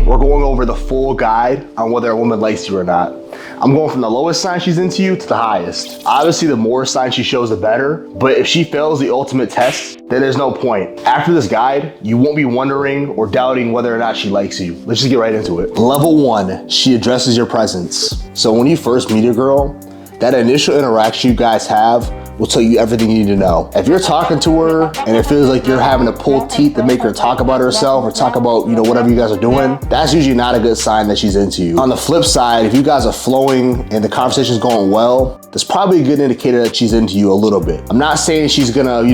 we're going over the full guide on whether a woman likes you or not. I'm going from the lowest sign she's into you to the highest. Obviously, the more signs she shows, the better. But if she fails the ultimate test, then there's no point. After this guide, you won't be wondering or doubting whether or not she likes you. Let's just get right into it. Level 1, she addresses your presence. So when you first meet a girl, that initial interaction you guys have will tell you everything you need to know. If you're talking to her and it feels like you're having to pull teeth to make her talk about herself or talk about, whatever you guys are doing, that's usually not a good sign that she's into you. On the flip side, if you guys are flowing and the conversation's going well, that's probably a good indicator that she's into you a little bit. I'm not saying she's gonna,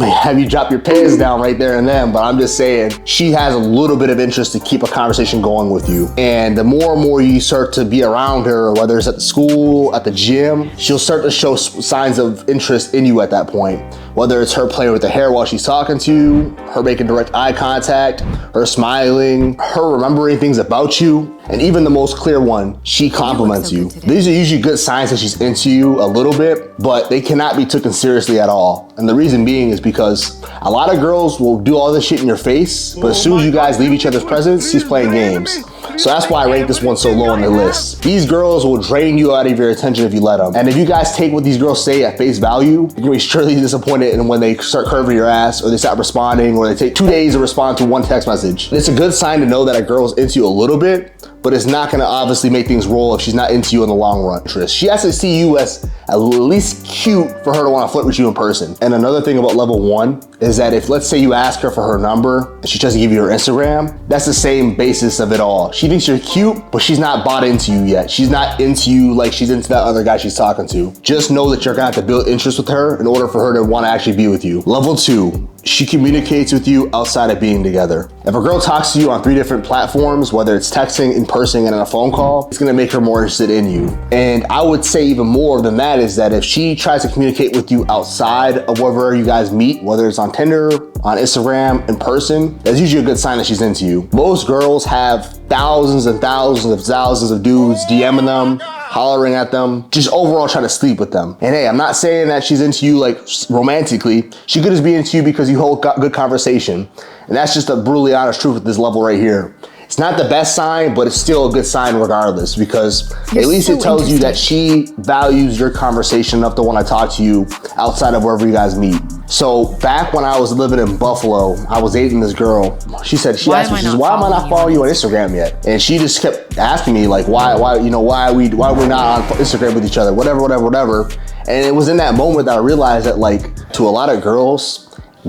have you drop your pants down right there and then, but I'm just saying she has a little bit of interest to keep a conversation going with you. And the more and more you start to be around her, whether it's at the school, at the gym, she'll start to show signs of interest in you at that point. Whether it's her playing with the hair while she's talking to you, her making direct eye contact, her smiling, her remembering things about you, and even the most clear one, she compliments you. These are usually good signs that she's into you a little bit, but they cannot be taken seriously at all. And the reason being is because a lot of girls will do all this shit in your face, but as soon as you guys leave each other's presence, she's playing games. So that's why I rank this one so low on the list. These girls will drain you out of your attention if you let them. And if you guys take what these girls say at face value, you're gonna be surely disappointed and when they start curving your ass or they stop responding or they take 2 days to respond to one text message. It's a good sign to know that a girl's into you a little bit, but it's not gonna obviously make things roll if she's not into you in the long run. She has to see you as at least cute for her to wanna flirt with you in person. And another thing about level 1 is that if, let's say you ask her for her number and she tries to give you her Instagram, that's the same basis of it all. She thinks you're cute, but she's not bought into you yet. She's not into you like she's into that other guy she's talking to. Just know that you're gonna have to build interest with her in order for her to wanna actually be with you. Level 2, she communicates with you outside of being together. If a girl talks to you on 3 different platforms, whether it's texting, in person, and on a phone call, it's gonna make her more interested in you. And I would say even more than that is that if she tries to communicate with you outside of wherever you guys meet, whether it's on Tinder, on Instagram, in person, that's usually a good sign that she's into you. Most girls have thousands and thousands of dudes DMing them, hollering at them, just overall trying to sleep with them. And hey, I'm not saying that she's into you like romantically. She could just be into you because you hold good conversation. And that's just a brutally honest truth at this level right here. It's not the best sign, but it's still a good sign regardless, because at least it tells you that she values your conversation enough to want to talk to you outside of wherever you guys meet. So back when I was living in Buffalo, I was dating this girl. She asked me, why am I not following you on Instagram yet? And she just kept asking me like, why we're not on Instagram with each other, whatever. And it was in that moment that I realized that like to a lot of girls,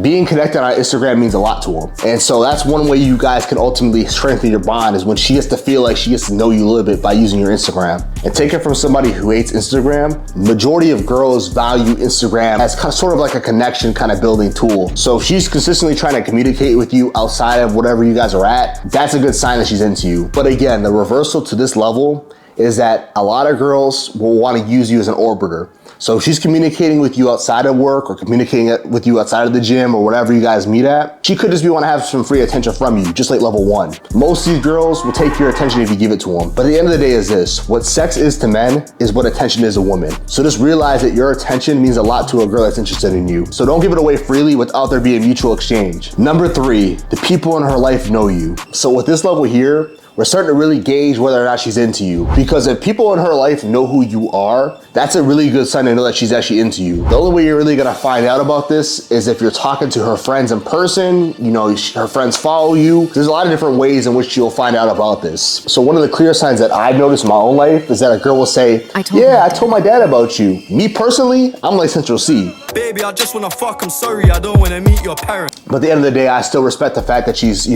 being connected on Instagram means a lot to them. And so that's one way you guys can ultimately strengthen your bond is when she gets to feel like she gets to know you a little bit by using your Instagram. And take it from somebody who hates Instagram, majority of girls value Instagram as sort of like a connection kind of building tool. So if she's consistently trying to communicate with you outside of whatever you guys are at, that's a good sign that she's into you. But again, the reversal to this level is that a lot of girls will want to use you as an orbiter. So if she's communicating with you outside of work or communicating with you outside of the gym or whatever you guys meet at, she could just want to have some free attention from you, just like level 1. Most of these girls will take your attention if you give it to them. But at the end of the day is this, what sex is to men is what attention is to women. So just realize that your attention means a lot to a girl that's interested in you. So don't give it away freely without there being mutual exchange. Number 3, the people in her life know you. So with this level here, we're starting to really gauge whether or not she's into you. Because if people in her life know who you are, that's a really good sign to know that she's actually into you. The only way you're really gonna find out about this is if you're talking to her friends in person, her friends follow you. There's a lot of different ways in which you'll find out about this. So one of the clear signs that I've noticed in my own life is that a girl will say, I told my dad about you. Me personally, I'm like Central C. Baby, I just wanna fuck, I'm sorry, I don't wanna meet your parents. But at the end of the day, I still respect the fact that she's,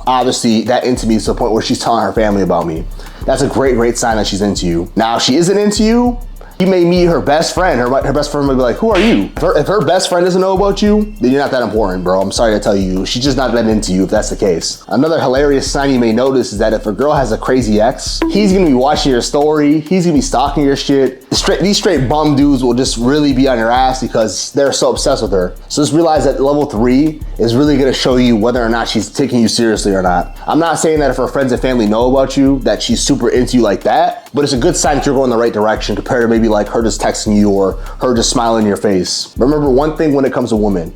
obviously that into me to the point where she's telling her family about me. That's a great sign that she's into you. Now, if she isn't into you, you may meet her best friend. Her best friend may be like, who are you? If her best friend doesn't know about you, then you're not that important, bro. I'm sorry to tell you. She's just not that into you if that's the case. Another hilarious sign you may notice is that if a girl has a crazy ex, he's gonna be watching your story. He's gonna be stalking your shit. These straight bum dudes will just really be on your ass because they're so obsessed with her. So just realize that level 3 is really gonna show you whether or not she's taking you seriously or not. I'm not saying that if her friends and family know about you, that she's super into you like that, but it's a good sign that you're going the right direction compared to maybe like her just texting you or her just smiling in your face. Remember one thing when it comes to women,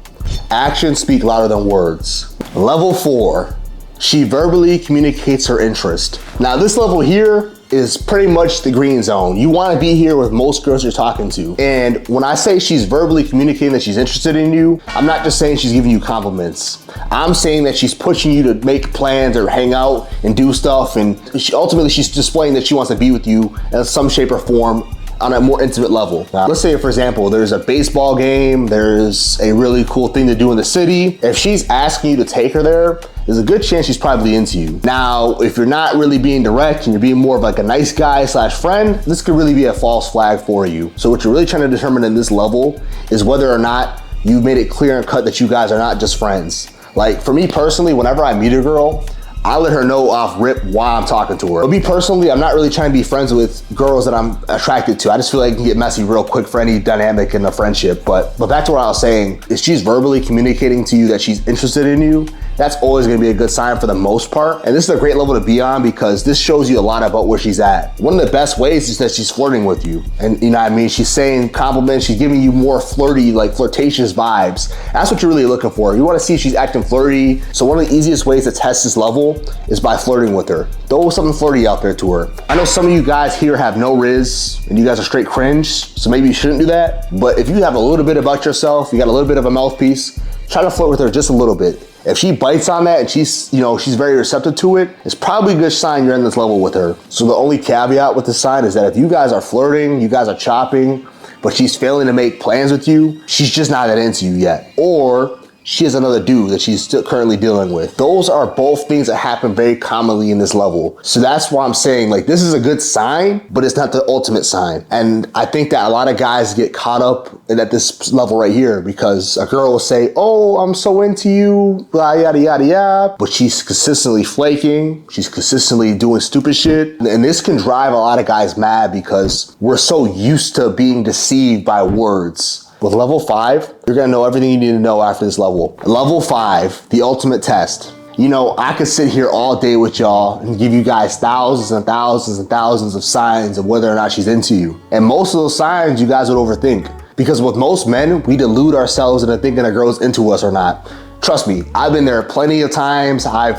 actions speak louder than words. Level 4, She verbally communicates her interest. Now this level here is pretty much the green zone. You want to be here with most girls you're talking to. And when I say she's verbally communicating that she's interested in you, I'm not just saying she's giving you compliments. I'm saying that she's pushing you to make plans or hang out and do stuff. And ultimately she's displaying that she wants to be with you in some shape or form on a more intimate level. Now, let's say, for example, there's a baseball game, there's a really cool thing to do in the city. If she's asking you to take her there, there's a good chance she's probably into you. Now, if you're not really being direct and you're being more of like a nice guy slash friend, this could really be a false flag for you. So what you're really trying to determine in this level is whether or not you made it clear and cut that you guys are not just friends. Like for me personally, whenever I meet a girl, I let her know off rip why I'm talking to her. But me personally, I'm not really trying to be friends with girls that I'm attracted to. I just feel like it can get messy real quick for any dynamic in a friendship. But back to what I was saying, if she's verbally communicating to you that she's interested in you, that's always gonna be a good sign for the most part. And this is a great level to be on because this shows you a lot about where she's at. One of the best ways is that she's flirting with you. And you know what I mean? She's saying compliments, she's giving you more flirty, like flirtatious vibes. That's what you're really looking for. You wanna see if she's acting flirty. So one of the easiest ways to test this level is by flirting with her. Throw something flirty out there to her. I know some of you guys here have no riz and you guys are straight cringe, so maybe you shouldn't do that. But if you have a little bit about yourself, you got a little bit of a mouthpiece, try to flirt with her just a little bit. If she bites on that and she's very receptive to it, it's probably a good sign you're in this level with her. So the only caveat with this sign is that if you guys are flirting, you guys are chopping, but she's failing to make plans with you, she's just not that into you yet. Or she has another dude that she's still currently dealing with. Those are both things that happen very commonly in this level. So that's why I'm saying like this is a good sign, but it's not the ultimate sign. And I think that a lot of guys get caught up at this level right here because a girl will say, oh, I'm so into you, blah, yada, yada, yada. But she's consistently flaking. She's consistently doing stupid shit. And this can drive a lot of guys mad because we're so used to being deceived by words. With level 5, you're gonna know everything you need to know after this level. Level 5, the ultimate test. You know, I could sit here all day with y'all and give you guys thousands and thousands and thousands of signs of whether or not she's into you. And most of those signs you guys would overthink. Because with most men, we delude ourselves into thinking a girl's into us or not. Trust me, I've been there plenty of times. I've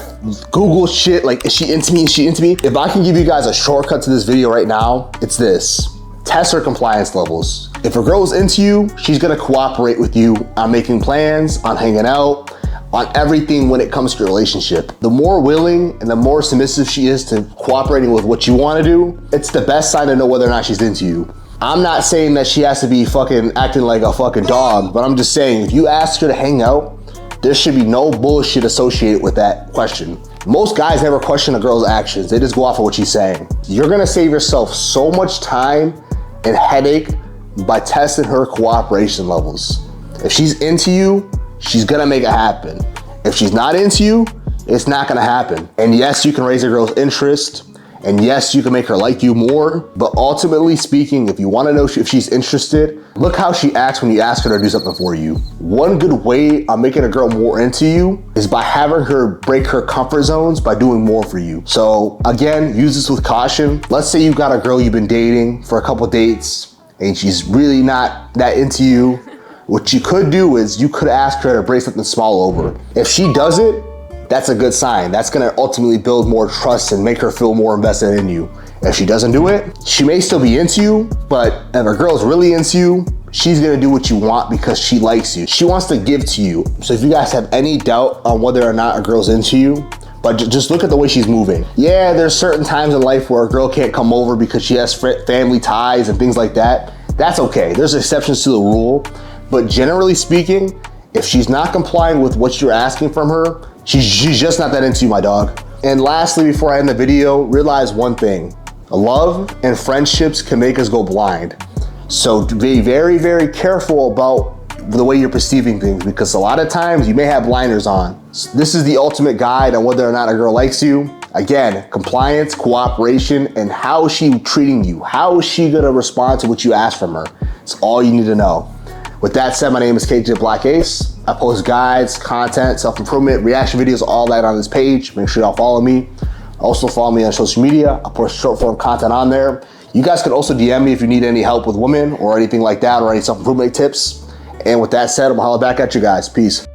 Googled shit like, is she into me, is she into me? If I can give you guys a shortcut to this video right now, it's this. Test her compliance levels. If a girl's into you, she's gonna cooperate with you on making plans, on hanging out, on everything when it comes to your relationship. The more willing and the more submissive she is to cooperating with what you wanna do, it's the best sign to know whether or not she's into you. I'm not saying that she has to be fucking acting like a fucking dog, but I'm just saying if you ask her to hang out, there should be no bullshit associated with that question. Most guys never question a girl's actions. They just go off of what she's saying. You're gonna save yourself so much time and headache by testing her cooperation levels. If she's into you, she's gonna make it happen. If she's not into you, it's not gonna happen. And yes, you can raise a girl's interest, and yes, you can make her like you more, but ultimately speaking, if you wanna know if she's interested, look how she acts when you ask her to do something for you. One good way of making a girl more into you is by having her break her comfort zones by doing more for you. So again, use this with caution. Let's say you've got a girl you've been dating for a couple dates and she's really not that into you. What you could do is you could ask her to break something small over. If she does it, that's a good sign. That's gonna ultimately build more trust and make her feel more invested in you. If she doesn't do it, she may still be into you, but if a girl's really into you, she's gonna do what you want because she likes you. She wants to give to you. So if you guys have any doubt on whether or not a girl's into you, but just look at the way she's moving. Yeah, there's certain times in life where a girl can't come over because she has family ties and things like that. That's okay, there's exceptions to the rule. But generally speaking, if she's not complying with what you're asking from her, she's just not that into you, my dog. And lastly, before I end the video, realize one thing. Love and friendships can make us go blind. So be very, very careful about the way you're perceiving things because a lot of times you may have blinders on. This is the ultimate guide on whether or not a girl likes you. Again, compliance, cooperation, and how is she treating you? How is she gonna respond to what you ask from her? It's all you need to know. With that said, my name is KJTheBlackAce. I post guides, content, self-improvement, reaction videos, all that on this page. Make sure y'all follow me. Also follow me on social media. I post short form content on there. You guys can also DM me if you need any help with women or anything like that or any self-improvement tips. And with that said, I'm gonna holler back at you guys. Peace.